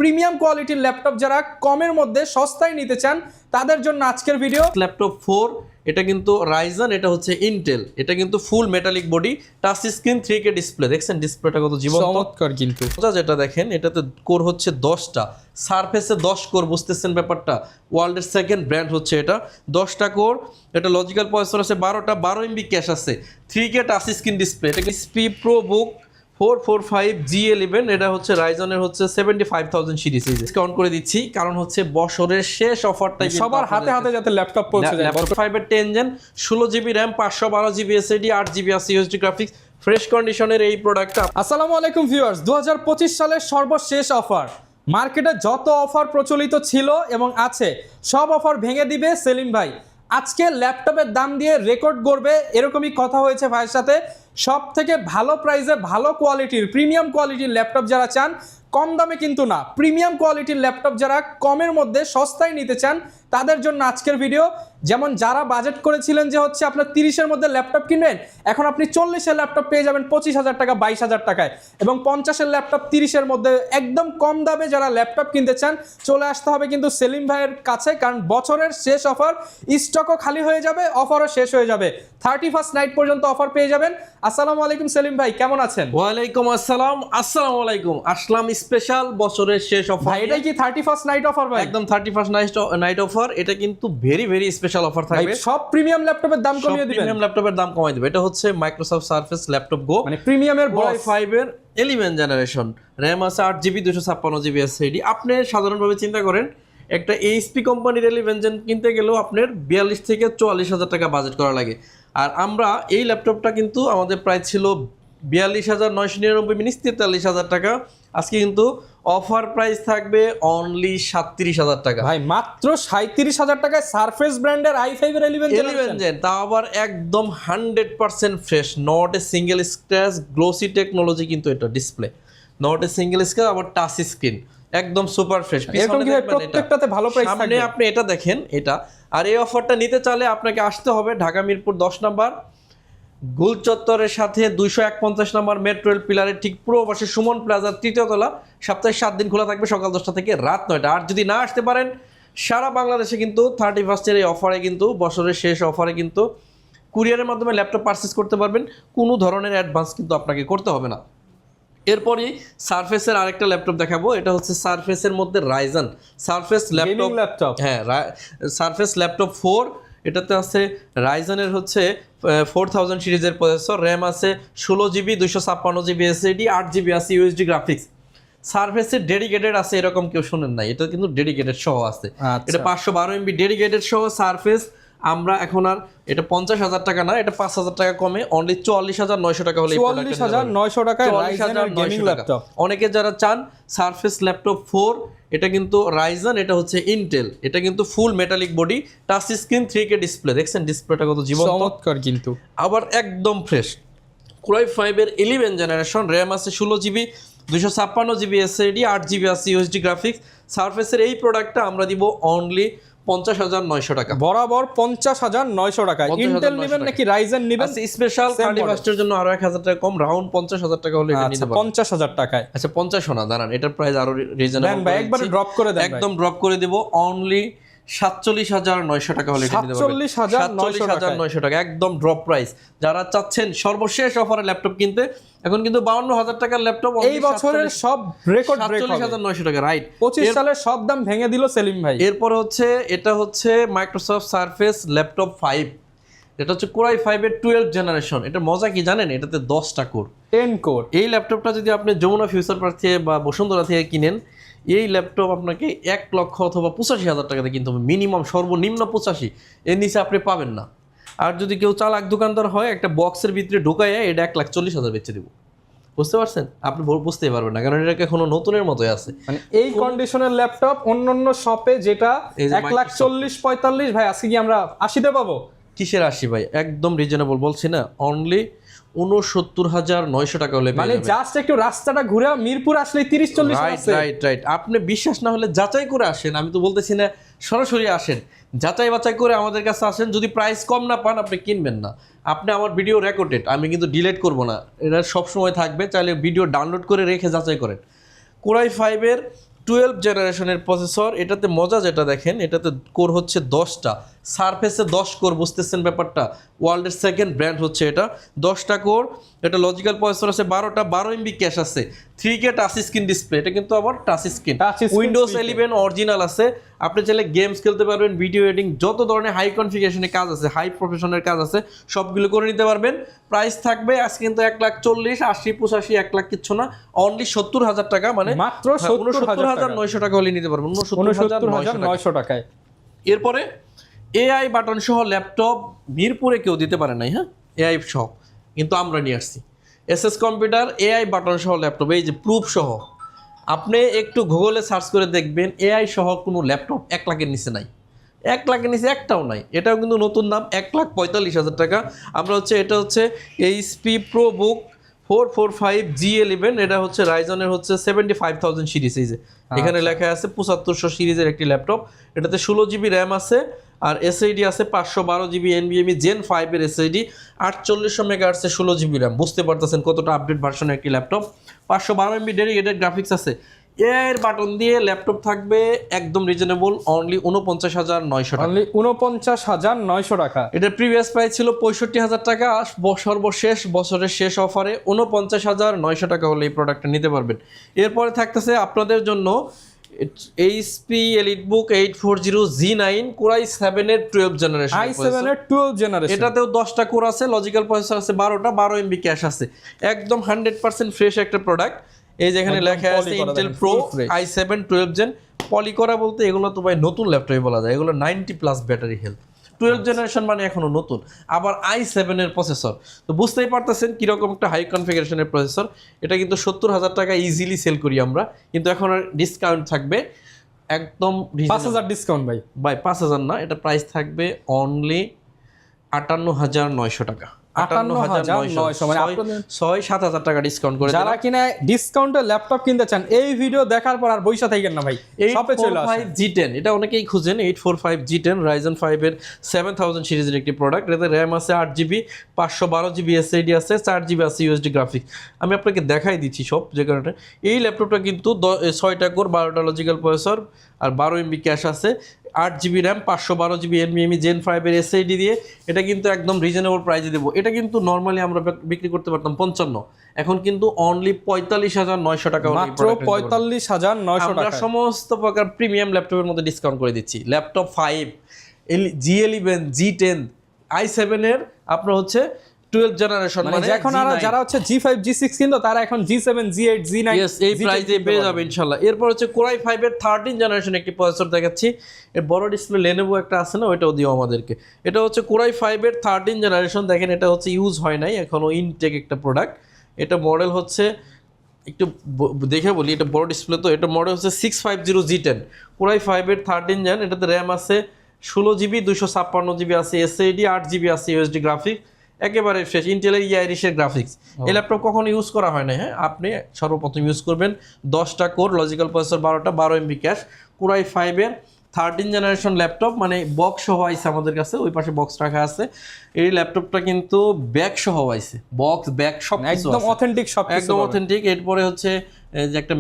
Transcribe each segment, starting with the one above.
Premium কোয়ালিটির laptop যারা কমের মধ্যে সস্তায় নিতে চান তাদের জন্য আজকের ভিডিও। ল্যাপটপ 4 এটা কিন্তু রাইজন, এটা হচ্ছে ইন্টেল, এটা কিন্তু ফুল metallic body, touch screen 3K display. দেখছেন ডিসপ্লেটা কত জীবন্ত, চমৎকার। কিন্তু যেটা দেখেন এটাতে কোর হচ্ছে 10টা, সারফেসে 10 কোর, বুঝতেছেন ব্যাপারটা। ওয়ার্ল্ডের সেকেন্ড ব্র্যান্ড হচ্ছে এটা, 10টা কোর। এটা লজিক্যাল প্রসেসর আছে 12টা, 12 MB ক্যাশ আছে, 3K টাচ স্ক্রিন ডিসপ্লে। এটা স্পি প্রো বুক 445G11, এটা হচ্ছে রাইজনের হচ্ছে 75,000 সিরিজ। ডিসকাউন্ট করে দিচ্ছি কারণ হচ্ছে বছরের শেষ অফারটাই সবার হাতে হাতে যাতে ল্যাপটপ পৌঁছে যায়। ল্যাপটপ 5 এর 10 gen 16GB RAM 512GB SSD 8GB USD graphics, fresh কন্ডিশনের এই প্রোডাক্টটা। আসসালামু আলাইকুম ভিউয়ার্স, 2025 সালের সর্বশেষ অফার। মার্কেটে যত অফার প্রচলিত ছিল এবং আছে সব অফার ভেঙে দিবে সেলিম ভাই। আজকে ল্যাপটপের দাম দিয়ে রেকর্ড করবে, এরকমই কথা হয়েছে ভাইয়ের সাথে। সব থেকে ভালো প্রাইসে ভালো কোয়ালিটির প্রিমিয়াম কোয়ালিটির ল্যাপটপ যারা চান, কম দামে কিন্তু না, প্রিমিয়াম কোয়ালিটির ল্যাপটপ যারা কমের মধ্যে সস্তায় নিতে চান তাদের জন্য আজকের ভিডিও। যেমন যারা বাজেট করেছিলেন যে হচ্ছে আপনার 30-এর মধ্যে ল্যাপটপ কিনবেন, এখন আপনি 40-এর ল্যাপটপ পেয়ে যাবেন 25,000 টাকা, 22,000 টাকায়। এবং 50-এর ল্যাপটপ 30-এর মধ্যে একদম কম দামে যারা ল্যাপটপ কিনতে চান চলে আসতে হবে কিন্তু সেলিম ভাইয়ের কাছে, কারণ বছরের শেষ অফার, স্টকও খালি হয়ে যাবে, অফারও শেষ হয়ে যাবে। 31st নাইট পর্যন্ত অফার পেয়ে যাবেন। আসসালামু আলাইকুম সেলিম ভাই, কেমন আছেন? ওয়ালাইকুম আসসালাম। আসসালামু আলাইকুম। আসলাম স্পেশাল বছরের শেষ অফার। ভাই এটাই কি 31st নাইট অফার ভাই? একদম 31st নাইট অফার। এটা কিন্তু ভেরি স্পেশাল অফার থাকবে। সব প্রিমিয়াম ল্যাপটপের দাম কমিয়ে দিবেন। প্রিমিয়াম ল্যাপটপের দাম কমাই দিবে। এটা হচ্ছে মাইক্রোসফট সারফেস ল্যাপটপ গো, মানে প্রিমিয়ামের বয় 5 এর 11 জেনারেশন, RAM আছে 8GB 256GB SSD। আপনি সাধারণভাবে চিন্তা করেন একটা এইচপি কোম্পানির 11 জেন কিনতে গেলেও আপনার 42 থেকে 44,000 টাকা বাজেট করা লাগে। আর আমরা এই ল্যাপটপটা কিন্তু আমাদের প্রাইস ছিল 42,999 মিনিট 43,000 টাকা। আজকে কিন্তু অফার প্রাইস থাকবে অনলি 37,000 টাকা। ভাই মাত্র 37,000 টাকায় সারফেস ব্র্যান্ডের i5 এর 11 জেন, তাও আবার একদম 100% fresh, not a single scratch, glossy technology কিন্তু এটা display, not a single scratch, আবার টাচ স্ক্রিন, একদম সুপার ফ্রেশ। এরকম কি ভাই প্রত্যেকটাতে ভালো প্রাইস থাকবে? সামনে আপনি এটা দেখেন এটা। আর এই অফারটা নিতে চাইলে আপনাকে আসতে হবে ঢাকা মিরপুর 10 নাম্বার গোল চত্বরের সাথে 251 নম্বর মেট্রো রেল পিলারের ঠিক পূর্ব পাশে সুমন প্লাজার 3য় তলা। সপ্তাহে 7 দিন খোলা থাকবে, সকাল 10টা থেকে রাত 9টা। আর যদি না আসতে পারেন, সারা বাংলাদেশে কিন্তু 31st-এর এই অফারে কিন্তু বছরের শেষ অফারে কিন্তু কুরিয়ারের মাধ্যমে ল্যাপটপ পারচেস করতে পারবেন, কোনো ধরনের অ্যাডভান্স কিন্তু আপনাকে করতে হবে না। এরপরই সারফেসের আরেকটা ল্যাপটপ দেখাবো। এটা হচ্ছে সারফেসের মধ্যে রাইজন সারফেস ল্যাপটপ। হ্যাঁ, সারফেস ল্যাপটপ 4, এটাতে আছে রাইজনের হচ্ছে 4000 সিরিজের প্রসেসর, র্যাম আছে 16GB 256GB SSD 8GB আছে USD গ্রাফিক্স। সারফেসের ডেডিকেটেড আছে এরকম কেউ শুনেন নাই, এটা কিন্তু ডেডিকেটেড সহ আছে। এটা 512 MB ডেডিকেটেড সহ সারফেস। আমরা এখন আর এটা 50,000 টাকা না, এটা 5,000 টাকা কমে অনলি 44,900 টাকা হলে 44,900 টাকায় রাইজেনের গেমিং ল্যাপটপ। অনেকে যারা চান সারফেস ল্যাপটপ 4, এটা কিন্তু রাইজন, এটা হচ্ছে ইন্টেল, এটা কিন্তু ফুল metallic body, touch screen 3K display. দেখছেন ডিসপ্লেটা কত জীবন্ত, চমৎকার। কিন্তু আবার একদম ফ্রেশ। কোরাই 5 এর 11 জেনারেশন, RAM আছে 16GB 256GB SSD 8GB আছে USD গ্রাফিক্স। সারফেসের এই প্রোডাক্টটা আমরা দিব অনলি 50,900 টাকা, বরাবর 50,900 টাকা। ইন্টেল নেবেন নাকি রাইজেন নেবেন? স্পেশাল 31st-এর জন্য আরো 1,000 টাকা কম, রাউন্ড 50,000 টাকা হলে এটা নিতে পারবেন। 50,000 টাকায়। আচ্ছা 50 না, দাঁড়ান, এটার প্রাইস আরো রিজনেবল। ভাই একবারে ড্রপ করে দেন, একদম ড্রপ করে দেব অনলি 47,900 টাকা হলে এটা নিতে পারবেন। 47,900 টাকা একদম ড্রপ প্রাইস। যারা চাচ্ছেন সর্বশেষ অফারে ল্যাপটপ কিনতে, এখন কিন্তু 52,000 টাকার ল্যাপটপ এই বছরের সব রেকর্ড ব্রেক হবে। 47,900 টাকা, রাইট। 25 সালের সব দাম ভেঙে দিল সেলিম ভাই। এরপর হচ্ছে এটা হচ্ছে মাইক্রোসফট সারফেস ল্যাপটপ 5, এটা হচ্ছে কোরাই 5 এর 12 জেনারেশন। এটা মজা কি জানেন, এটাতে 10টা কোর, 10 কোর। এই ল্যাপটপটা যদি আপনি যমুনা ফিউচার পার্ক থেকে বা বসুন্ধরা থেকে কিনেন, এই ল্যাপটপ আপনাকে 1 লক্ষ অথবা 85,000 টাকাতে কিনতে হবে, মিনিমাম, সর্বনিম্ন 85, এর নিচে আপনি পাবেন না। আর যদি কেউ চালাক দোকানদার হয়, একটা বক্সের ভিতরে ঢুকাইয়া এটা 1,40,000 বেচে দেবো। বুঝতে পারছেন? আপনি বুঝতেই পারবেন না, কারণ এটা এখনো নতুনের মতোই আছে। মানে এই কন্ডিশনের ল্যাপটপ অন্যান্য শপে যেটা 1,40,45, ভাই আজকে কি আমরা 80-তে পাবো? কিসের 80 ভাই, একদম রিজনেবল বলছি না, অনলি 69,900 টাকা হলে, মানে জাস্ট একটু রাস্তাটা ঘুরে মিরপুর আসলে 30-40 আছে। রাইট। আপনি বিশ্বাস না হলে যাচাই করে আসেন, আমি তো বলতেছি না সরাসরি আসেন, যাচাই বাছাই করে আমাদের কাছে আসেন। যদি প্রাইস কম না পান আপনি কিনবেন না। আপনি আমার ভিডিও রেকর্ডেড, আমি কিন্তু ডিলিট করব না, এটা সব সময় থাকবে, চাইলে ভিডিও ডাউনলোড করে রেখে যাচাই করেন। কোরাই 5 এর 12 জেনারেশনের প্রসেসর। এটাতে মজা যেটা দেখেন, এটাতে কোর হচ্ছে 10টা, সারফেসে 10 কোর, বুঝতেছেন ব্যাপারটা? ওয়ার্ল্ডের সেকেন্ড ব্র্যান্ড হচ্ছে এটা, 10টা কোর। এটা লজিক্যাল প্রসেসর আছে 12টা, 12 এমবি ক্যাশ আছে, 3K টাচ স্ক্রিন ডিসপ্লে। এটা কিন্তু আবার টাচ স্ক্রিন, উইন্ডোজ 11 অরিজিনাল আছে। আপনি চাইলে গেমস খেলতে পারবেন, ভিডিও এডিটিং, যত ধরনের হাই কনফিগারেশনের কাজ আছে, হাই প্রফেশনের কাজ আছে, সবগুলো করে নিতে পারবেন। প্রাইস থাকবে আজকে কিন্তু 1,40,000, 80, 85, 1 লাখ কিচ্ছু না, অনলি 70,000 টাকা, মানে মাত্র 70,900 টাকা হলে নিতে পারবেন, 69,900 টাকায়। এরপরে এআই বাটন সহ ল্যাপটপ মিরপুরে কেউ দিতে পারে নাই, হ্যাঁ, এআই সহ, কিন্তু আমরা নিয়ে আসছি। এসএস কম্পিউটার এআই বাটন সহ ল্যাপটপ, এই যে প্রুফ সহ। আপনি একটু গুগলে সার্চ করে দেখবেন এআই সহ কোনো ল্যাপটপ 1 লাখের নিচে নাই, 1 লাখের নিচে একটাও নাই। এটাও কিন্তু নতুন দাম, 1,45,000 টাকা। আমরা হচ্ছে এটা হচ্ছে এইচপি প্রোবুক 445 G11, এটা হচ্ছে রাইজনের হচ্ছে 75,000 সিরিজ। এই যে এখানে লেখা আছে 7500 সিরিজের একটি ল্যাপটপ। এটাতে 16 জিবি র্যাম আছে, আর এসএইডি আছে 512 জিবি NVMe Gen 5 এর এসএইডি, 4800 মেগাহার্টসে 16 জিবি র্যাম। বুঝতে পারতেছেন কতটা আপডেট ভার্সনের একটি ল্যাপটপ। 512 MB ডেডিকেটেড গ্রাফিক্স আছে। এর বাটন দিয়ে ল্যাপটপ থাকবে একদম রিজনেবল, অনলি 49,900 টাকা। অনলি 49,900 টাকা। এটার প্রিভিয়াস প্রাইস ছিল 65,000 টাকা, সর্বশেষ বছরের শেষ অফারে 49,900 টাকা হলে এই প্রোডাক্টটা নিতে পারবেন। এরপরে থাকতেছে আপনাদের জন্য এইচপি এলিটবুক 840 G9 কোরাই 7 এর 12 জেনারেশন, i7 এর 12 জেনারেশন। এটাতেও 10টা কোর আছে, লজিক্যাল প্রসেসর আছে 12টা, 12 এমবি ক্যাশ আছে, একদম 100% ফ্রেশ একটা প্রোডাক্ট। এই যেখানে লেখা আছে ইন্টেল প্রো i7 12 জেন। পলি করা বলতে এগুলো তো ভাই নতুন ল্যাপটপে বলা যায়, এগুলো 90+ ব্যাটারি হেলথ, 12 জেনারেশন মানে এখনো নতুন, আবার i7 এর প্রসেসর। তো বুঝতেই পারতেছেন কিরকম একটা হাই কনফিগারেশনের প্রসেসর। এটা কিন্তু 70,000 টাকা ইজিলি সেল করি আমরা, কিন্তু এখন আর ডিসকাউন্ট থাকবে একদম 5,000 ডিসকাউন্ট ভাই 5,000 না, এটা প্রাইস থাকবে অনলি 58,900 টাকা। 58,900, মানে 6-7,000 টাকা ডিসকাউন্ট করে। যারা কিনা ডিসকাউন্টে ল্যাপটপ কিনতে চান, এই ভিডিও দেখার পর আর বইসা থাকেন না ভাই, শপে চলে আসেন। 845 G10, এটা অনেকেই খুঁজেন। 845 G10 Ryzen 5 এর 7000 সিরিজের একটি প্রোডাক্ট। এতে র্যাম আছে 8GB, 512 জিবি এসএসডি আছে, 4GB আছে ইউএসডি গ্রাফিক্স। আমি আপনাকে দেখাই দিচ্ছি সব যে কারণে। এই ল্যাপটপটা কিন্তু 6টা কোর, 12টা লজিক্যাল প্রসেসর, আর 12 MB ক্যাশ আছে, 8GB RAM, 512 GB NVMe Gen 5 এর এসএসডি দিয়ে। এটা কিন্তু একদম রিজনেবল প্রাইসে দেবো। এটা কিন্তু নর্মালি আমরা বিক্রি করতে পারতাম 55, এখন কিন্তু অনলি 45,900 টাকা। মাত্র 45,900 আমরা টাকা সমস্ত প্রকার প্রিমিয়াম ল্যাপটপের মধ্যে ডিসকাউন্ট করে দিচ্ছি। ল্যাপটপ 5, G11, G10, i7 এর আপনার হচ্ছে 12 জেনারেশন, মানে এখন আর যারা হচ্ছে G5 G6 কিন্তু তারা এখন G7 G8 G9 এই প্রাইসে পেয়ে যাবে ইনশাআল্লাহ। এরপর হচ্ছে কোরাই 5 এর 13 জেনারেশন একটি প্রসেসর দেখাচ্ছি। এর বড় ডিসপ্লে Lenovo একটা আছে না, ওইটাও দিও আমাদেরকে। এটা হচ্ছে কোরাই 5 এর 13 জেনারেশন। দেখেন এটা হচ্ছে ইউজ হয় নাই এখনো, ইনটেক একটা প্রোডাক্ট। এটা মডেল হচ্ছে একটু দেখে বলি, এটা বড় ডিসপ্লে তো। এটা মডেল হচ্ছে 650 G10 কোরাই 5 এর 13 জেন। এটাতে র্যাম আছে 16GB, 256GB আছে এসএসডি, 8GB আছে ইউএসডি গ্রাফিক্স, একেবারে ফ্রেশ ইন্টেলের আইরিশের গ্রাফিক্স। এই ল্যাপটপ কখনো ইউজ করা হয় না, হ্যাঁ, আপনি সর্বপ্রথম ইউজ করবেন। 10টা কোর, লজিক্যাল প্রসেসর 12টা, 12 MB ক্যাশ, কোরাই 5 এর 13 জেনারেশন ল্যাপটপ, মানে বক্স সহ আইছে আমাদের কাছে, ওই পাশে বক্স রাখা আছে। এই ল্যাপটপটা কিন্তু ব্যাগ সহ আইছে, বক্স ব্যাগ সব একদম অথেন্টিক, সব একদম অথেন্টিক। এরপরে হচ্ছে যে একটা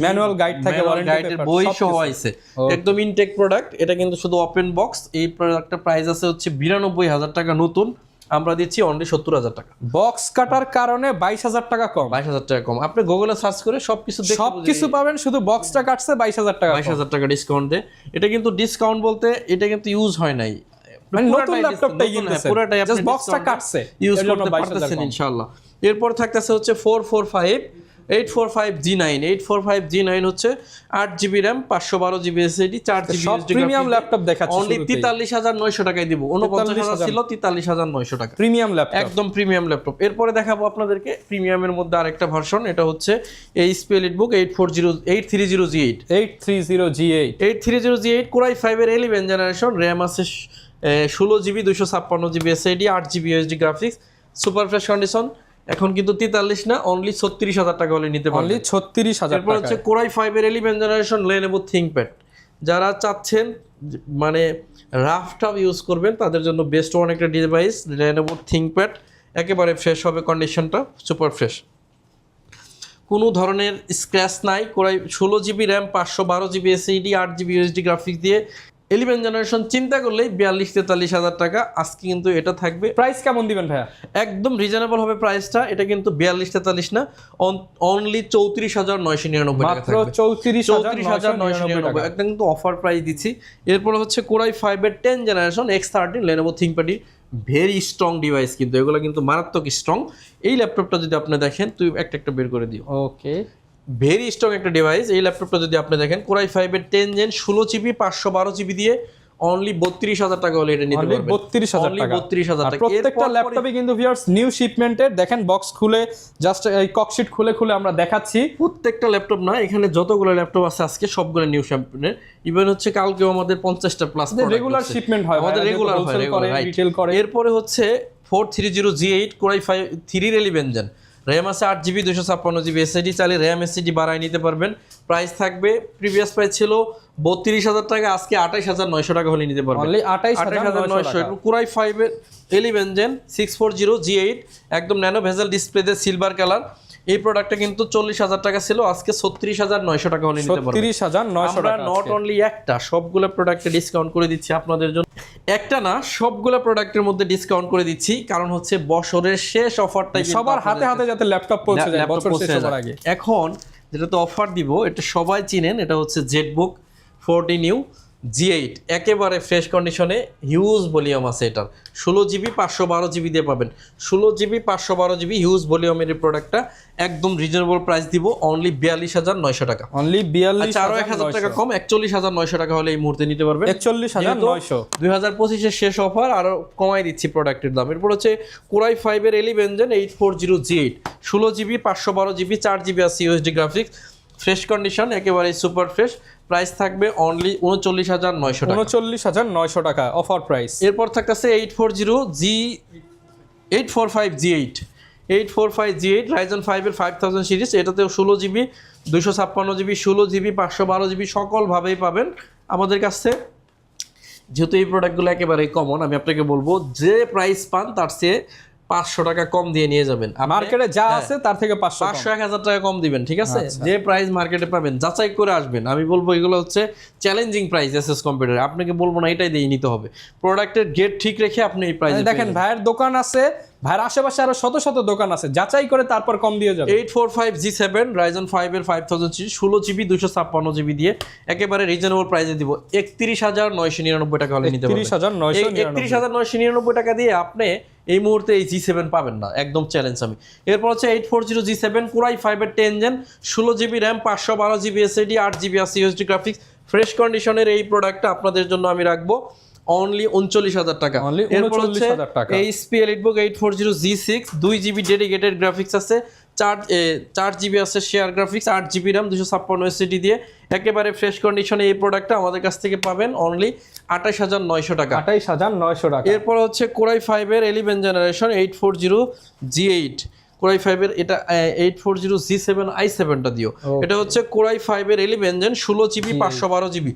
ম্যানুয়াল গাইড থাকে, গাইডের বই সহ আইছে, একদম ইনটেক প্রোডাক্ট। এটা কিন্তু শুধু ওপেন বক্স। এই প্রোডাক্টটা প্রাইস আছে হচ্ছে 92,000 টাকা নতুন, আমরা দিচ্ছি অনলি 70,000 টাকা। বক্স কাটার কারণে 22,000 টাকা কম, 22,000 টাকা কম। আপনি গুগলে সার্চ করে সবকিছু পাবেন, শুধু বক্সটা কাটছে 22,000 টাকা, 22,000 টাকা ডিসকাউন্ট দেয়। এটা কিন্তু ডিসকাউন্ট বলতে এটা কিন্তু ইউজ হয় নাই, মানে নতুন ল্যাপটপটাই কিনতেছেন, পুরোটাই আপনি জাস্ট বক্সটা কাটছে, ইউজ করতে পারতেছেন ইনশাআল্লাহ। এরপর থাকতেছে হচ্ছে 845 G9। 845 G9 হচ্ছে 8GB RAM, 512 GB SSD, 4GB USD. Premium laptop দেখাচ্ছি, অনলি 43,900 টাকায় দিব। 49,000 ছিল, 43,900 টাকা প্রিমিয়াম ল্যাপটপ, একদম প্রিমিয়াম ল্যাপটপ। এরপরে দেখাবো আপনাদেরকে প্রিমিয়ামের মধ্যে আরেকটা ভার্সন। এটা হচ্ছে HP EliteBook 830G8। 830G8 core i 5 এর 11 জেনারেশন। র্যাম আছে 16GB, 256GB SSD, 8GB USD graphics, super fresh condition. এখন কিন্তু 43 না, অনলি 36,000 টাকা হলে নিতে পারবেন, অনলি 36,000 টাকা। এরপর হচ্ছে কোরাই 5 এর 11 জেনারেশন Lenovo ThinkPad। যারা চাচ্ছেন মানে রাফটপ ইউজ করবেন তাদের জন্য বেস্ট ওয়ান একটা ডিভাইস Lenovo ThinkPad, একেবারে ফ্রেশ হবে কন্ডিশনটা, সুপার ফ্রেশ। কোনো ধরনের স্ক্র্যাচ নাই। Core i 16GB RAM, 512GB SSD, 8GB USD graphics দিয়ে 11 জেনারেশন চিন্তা করলেই 42-43 হাজার টাকা। আজকে কিন্তু এটা থাকবে। প্রাইস কেমন দিবেন ভাইয়া? একদম রিজনেবল হবে প্রাইসটা। এটা কিন্তু 42-43 না, অনলি 34,999 টাকা মাত্র থাকবে। 34,999 টাকা। একদম কিন্তু অফার প্রাইস দিচ্ছি। এরপর হচ্ছে কোরাই 5 এর 10 generation X13 Lenovo ThinkPad, very strong device, কিন্তু এগুলো কিন্তু মারাত্মক স্ট্রং। এই ল্যাপটপটা যদি আপনি দেখেন, তুই একটা বের করে দিও। ওকে, ভেরি স্ট্রং একটা ডিভাইস। এই ল্যাপটপটা যদি আপনি দেখেন, কোরাই 5 এর 10 জেন 16GB 512GB দিয়ে অনলি 32,000 টাকা হলে এটা নিতে পারবেন। 32,000 টাকা। 32,000 টাকা। প্রত্যেকটা ল্যাপটপে কিন্তু ভিউয়ার্স নিউ শিপমেন্টের, দেখেন বক্স খুলে জাস্ট এই ককশিট খুলে আমরা দেখাচ্ছি। প্রত্যেকটা ল্যাপটপ না, এখানে যতগুলো ল্যাপটপ আছে আজকে সবগুলো নিউ শিপমেন্টের। ইভেন হচ্ছে কালকেও আমাদের 50টা প্লাস রেগুলার শিপমেন্ট হয়, আমাদের রেগুলার হয়, রিটেল করে। এরপরে হচ্ছে 430G8 কোরাই 3 এর 11 জেন, র্যাম আছে 8GB 256GB এসএসডি, চাইলে র্যাম এসএসডি বাড়ায় নিতে পারবেন। প্রাইস থাকবে, প্রিভিয়াস প্রাইস ছিল 32,000 টাকা, আজকে 28,900 টাকা হলে নিতে পারবেন। অনলি 28,900 টাকা। কোরাই 5 এর 11 জেন 640G8 একদম ন্যানো ভেজেল ডিসপ্লেতে সিলভার কালার। এই প্রোডাক্টটা কিন্তু 40,000 টাকা ছিল, আজকে 36,900 টাকা হলে নিতে পারবেন। 36,900 আমরা টাকা। নট অনলি একটা, সবগুলো প্রোডাক্টে ডিসকাউন্ট করে দিচ্ছি আপনাদের জন্য। একটা না, সবগুলো প্রোডাক্টের মধ্যে ডিসকাউন্ট করে দিচ্ছি, কারণ হচ্ছে বছরের শেষ অফারটাই সবার হাতে হাতে যাতে ল্যাপটপ পৌঁছে যায় বছর শেষ হওয়ার আগে। এখন যেটা তো অফার দিব, এটা সবাই চিনেন, এটা হচ্ছে জেটবুক 14 নিউ G8, একেবারে ফ্রেশ কন্ডিশনে, হিউজ ভলিউম আছে এটার। 16GB 512GB দিয়ে পাবেন। 16GB 512GB হিউজ ভলিউমের এই প্রোডাক্টটা একদম রিজনেবল প্রাইস দিব, অনলি 42,900 টাকা। অনলি 42,000 টাকা কম, 41,900 টাকা হলে এই মুহূর্তে নিতে পারবেন। 41,900। 2025 শেষ অফার, আরো কমাই দিচ্ছি প্রোডাক্টের দাম। এরপর হচ্ছে কোরাই 5 এর 11 gen 840G8 16GB 512GB 4GB আছে ইউএসডি গ্রাফিক্স, ফ্রেশ কন্ডিশন, একেবারে সুপার ফ্রেশ। প্রাইস থাকবে অনলি 39,900 টাকা। 39,900 টাকা অফার প্রাইস। এরপর থাকতেছে 845G8 845G8 Ryzen 5 এর 5000 সিরিজ, এটাতেও 16GB 256GB 16GB 512GB সকলভাবেই পাবেন আমাদের কাছে। যেহেতু এই প্রোডাক্টগুলো একেবারেই কমন, আমি আপনাকে বলবো যে প্রাইস পান তার চেয়ে 500 টাকা কম দিয়ে নিয়ে যাবেন। মার্কেটে যা আছে তার থেকে 500-1000 টাকা কম দিবেন, ঠিক আছে? যে প্রাইস মার্কেটে পাবেন যাচাই করে আসবেন। আমি বলবো এগুলো হচ্ছে চ্যালেঞ্জিং প্রাইস এসএস কম্পিউটার, আপনাকে বলবো না এটাই দিয়ে নিতে হবে। প্রোডাক্টের গেট ঠিক রেখে আপনি এই প্রাইসে দেখেন ভাইয়ের দোকান আছে, ভাইয়ের আশেপাশে আরো শত শত দোকান আছে, যাচাই করে তারপর কম দিয়ে যাবে। 845G7 Ryzen 5 এর 5000 সিরিজ 16GB 256GB দিয়ে একেবারে রিজনেবল প্রাইসে দিব, 31,999 টাকা হলে নিতে পারবেন। 31,999 টাকা দিয়ে আপনি এই মুহূর্তে এই G7 পাবেন না, একদম চ্যালেঞ্জ আমি। এরপর হচ্ছে 840G7 কোরাই 5 এর 10 gen 16GB RAM 512GB SSD 8GB আছে ইউএসডি গ্রাফিক্স, ফ্রেশ কন্ডিশনের এই প্রোডাক্টটা আপনাদের জন্য আমি রাখবো অনলি 39,000 টাকা। এরপর হচ্ছে HP EliteBook 840G6 2GB dedicated graphics আছে, 4GB আছে share graphics, 8GB RAM 256 SSD দিয়ে একেবারে ফ্রেশ কন্ডিশনে এই প্রোডাক্টটা আমাদের কাছ থেকে পাবেন অনলি 28,900 টাকা। 28,900 টাকা। এরপর হচ্ছে কোরাই 5 এর 11 জেনারেশন 840G8 কোরাই 5 এর, এটা 840G7 i7টা দিও। এটা হচ্ছে কোরাই 5 এর 11 জেন 16GB 512GB।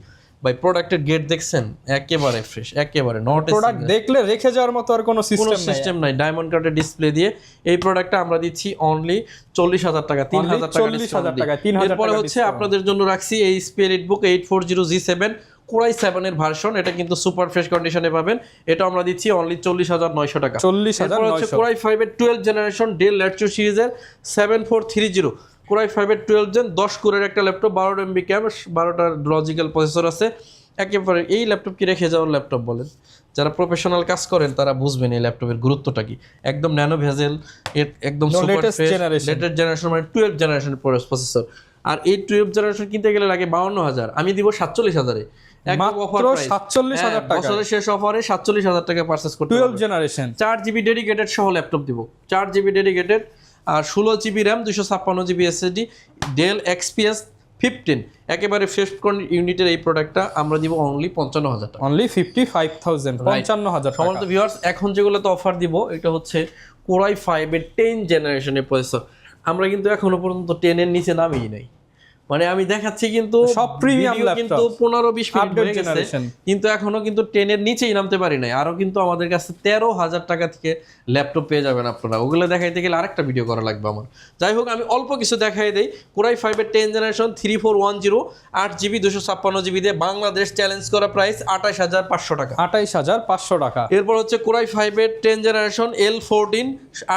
ভাই প্রোডাক্টের গেট দেখছেন, একেবারে ফ্রেশ, একেবারে নট প্রোডাক্ট দেখলে রেখে যাওয়ার মতো আর কোনো সিস্টেম নাই। ডায়মন্ড কার্ডের ডিসপ্লে দিয়ে এই প্রোডাক্টটা আমরা দিচ্ছি অনলি 40,000 টাকা, 3,000 টাকা। এরপরে হচ্ছে আপনাদের জন্য রাখছি এই HP EliteBook 840G7 কোরাই 7 এর ভার্সন, এটা কিন্তু সুপার ফ্রেশ কন্ডিশনে পাবেন, এটা আমরা দিচ্ছি অনলি 40,900 টাকা। 40,900। হচ্ছে কোরাই 5 এর 12 জেনারেশন ডেল ল্যাটিটিউড সিরিজের 7430 কোরাই 5 এর 12 জেন 10 কোরের একটা ল্যাপটপ, 12 MB ক্যাম, 12টা লজিক্যাল প্রসেসর আছে। একেবারে এই ল্যাপটপ কি রেখে যাওয়ার ল্যাপটপ বলেন, যারা প্রফেশনাল কাজ করেন তারা বুঝবেন এই ল্যাপটপের গুরুত্বটা কি। একদম ন্যানো ভেজেল, একদম লেটেস্ট জেনারেশন, মানে 12 জেনারেশনের প্রসেসর। আর এই 12 জেনারেশন কিনতে গেলে লাগে 52,000, আমি দিব 47,000-এ। মাত্র 47,000 টাকা বছরের শেষ অফারে 47,000 টাকা পারচেজ করতে 12 জেনারেশন 4GB ডেডিকেটেড সহ ল্যাপটপ দিব, 4GB ডেডিকেটেড আর 16GB RAM 256GB SSD Dell XPS 15 একেবারে ফ্রেশ ইউনিটের এই প্রোডাক্টটা আমরা দিব অনলি 55,000 টাকা। অনলি 55,000 55,000 টাকা। সম্মানিত ভিউয়ার্স, এখন যেগুলো তো অফার দিব এটা হচ্ছে কোরাই 5 এর 10 জেনারেশনের প্রসেসর। আমরা কিন্তু এখনো পর্যন্ত 10 এর নিচে নামিই নাই, মানে আমি দেখাচ্ছি কিন্তু সব প্রিমিয়াম video ল্যাপটপ কিন্তু 15-20 মিনিট Update হয়ে গেছে, generation। কিন্তু এখনো কিন্তু 10 এর নিচেই নামতে পারি নাই। আরো কিন্তু আমাদের কাছে 13,000 টাকা থেকে ল্যাপটপ পেয়ে যাবেন আপনারা। ওগুলো দেখাইতে গেলে আরেকটা ভিডিও করা লাগবে আমার। যাই হোক, আমি অল্প কিছু দেখাই দেই। কোরাই 5 এর 10 জেনারেশন 3410 8GB 256GB দিয়ে বাংলাদেশ চ্যালেঞ্জ করা প্রাইস 28,500 টাকা। 28,500 টাকা। এরপর হচ্ছে কোরাই 5 এর 10 জেনারেশন L14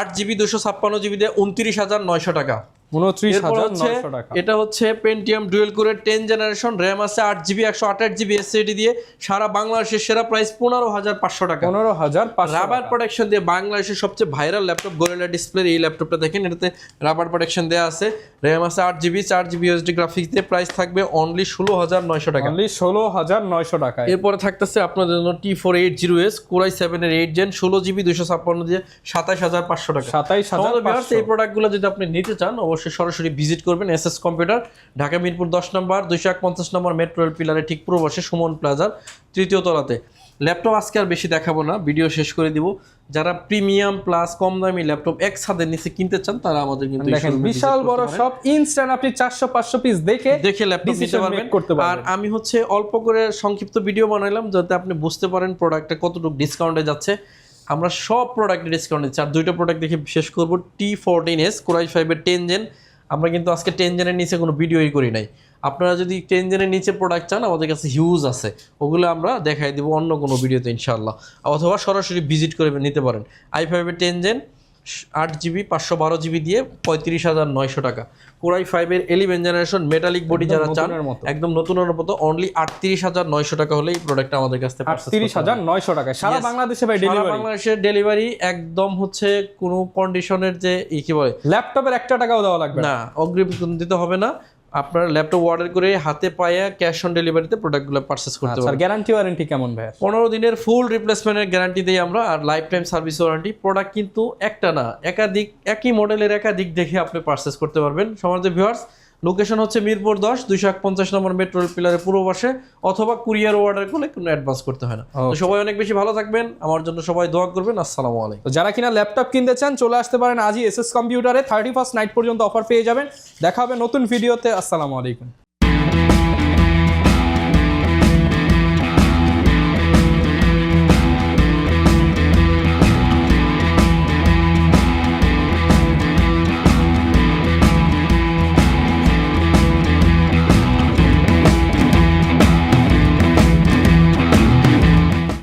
8GB 256GB দিয়ে 29,900 টাকা। এরপর হচ্ছে 29,900 টাকা। এটা হচ্ছে পেন্টিয়াম ডুয়েল কোরের 10 জেনারেশন, র্যাম আছে 8GB 128GB এসএসডি দিয়ে সারা বাংলাদেশের সেরা প্রাইস 15,500 টাকা। 15,500 রাবার প্রোটেকশন দিয়ে বাংলাদেশের সবচেয়ে ভাইরাল ল্যাপটপ গোরিলা ডিসপ্লে এই ল্যাপটপটা দেখেন, এটাতে রাবার প্রোটেকশন দেওয়া আছে। র্যাম আছে 8GB 4GB ইউএসডি গ্রাফিক্স দিয়ে প্রাইস থাকবে অনলি 16,900 টাকা। অনলি 16,900 টাকায়। এরপরে থাকতেছে আপনাদের জন্য T480S কোরাই 7 এর 8 জেন 16GB 256 দিয়ে 27,500 টাকা। 27,500। এই প্রোডাক্টগুলো যদি আপনি নিতে চান অবশ্যই সরাসরি ভিজিট করবেন এসএস কম্পিউটার, ঢাকা মিরপুর 10 নম্বর 251 নম্বর মেট্রো রেল পিলারের ঠিক পূর্ব পাশে সুমন প্লাজার 3য় তলাতে। ল্যাপটপ আজকে আর বেশি দেখাবো না, ভিডিও শেষ করে দিব। যারা প্রিমিয়াম প্লাস কম দামি ল্যাপটপ এক ছাদের নিচে কিনতে চান তারা আমাদের কিন্তু দেখেন বিশাল বড় সব ইনস্ট্যান্ট আপনি 400-500 পিস দেখে ল্যাপটপ নিতে পারবেন। আর আমি হচ্ছে অল্প করে সংক্ষিপ্ত ভিডিও বানাইলাম যাতে আপনি বুঝতে পারেন প্রোডাক্টটা কতটুকু ডিসকাউন্টে যাচ্ছে। আমরা সব প্রোডাক্টে ডিসকাউন্ট দিচ্ছি। আর দুইটা প্রোডাক্ট দেখে শেষ করব, T14S কোরাই 5 এর 10 জেন। আমরা কিন্তু আজকে 10 জেনের নিচে কোনো ভিডিওই করি নাই। আপনারা যদি 10 জেনের নিচে প্রোডাক্ট চান আমাদের কাছে হিউজ আছে, ওগুলো আমরা দেখাই দেবো অন্য কোনো ভিডিওতে ইনশাআল্লাহ, অথবা সরাসরি ভিজিট করে নিতে পারেন। i5 এর 10 জেন 8GB 512GB দিয়ে 35,900 টাকা। কোরাই 5 এর 11 জেনারেশন মেটালিক বডি যারা চান একদম নতুনের মতো অনলি 38,900 টাকা হলে এই প্রোডাক্টটা আমাদের কাছে 38,900 টাকা সারা বাংলাদেশে ভাই ডেলিভারি। বাংলাদেশের ডেলিভারি একদম হচ্ছে কোনো কন্ডিশনের যে কি বলে ল্যাপটপের 1 টাকাও দেওয়া লাগবে না, অগ্রিম দিতে হবে না। আপনার ল্যাপটপ অর্ডার করে হাতে পায়ে ক্যাশ অন ডেলিভারিতে প্রোডাক্টগুলো পারচেজ করতে পারবেন। আর গ্যারান্টি ওয়ারেন্টি কেমন ভাই? 15 দিনের ফুল রিপ্লেসমেন্টের গ্যারান্টি দেই আমরা, আর life time service warranty. Product কিন্তু একটা না, একাধিক একই মডেলের একাধিক দেখে আপনি পারচেজ করতে পারবেন। সম্মানিত ভিউয়ার্স, লোকেশন হচ্ছে মিরপুর 10 251 নম্বর মেট্রো রেল পিলারের পূর্ব পাশে, অথবা কুরিয়ার অর্ডার করলে কোনো অ্যাডভান্স করতে হয় না। তো সবাই অনেক বেশি ভালো থাকবেন, আমার জন্য সবাই দোয়া করবেন। আসসালামু আলাইকুম। তো যারা কিনা ল্যাপটপ কিনতে চান চলে আসতে পারেন আজই এসএস কম্পিউটারে। 31st নাইট পর্যন্ত অফার পেয়ে যাবেন। দেখা হবে নতুন ভিডিওতে। আসসালামু আলাইকুম।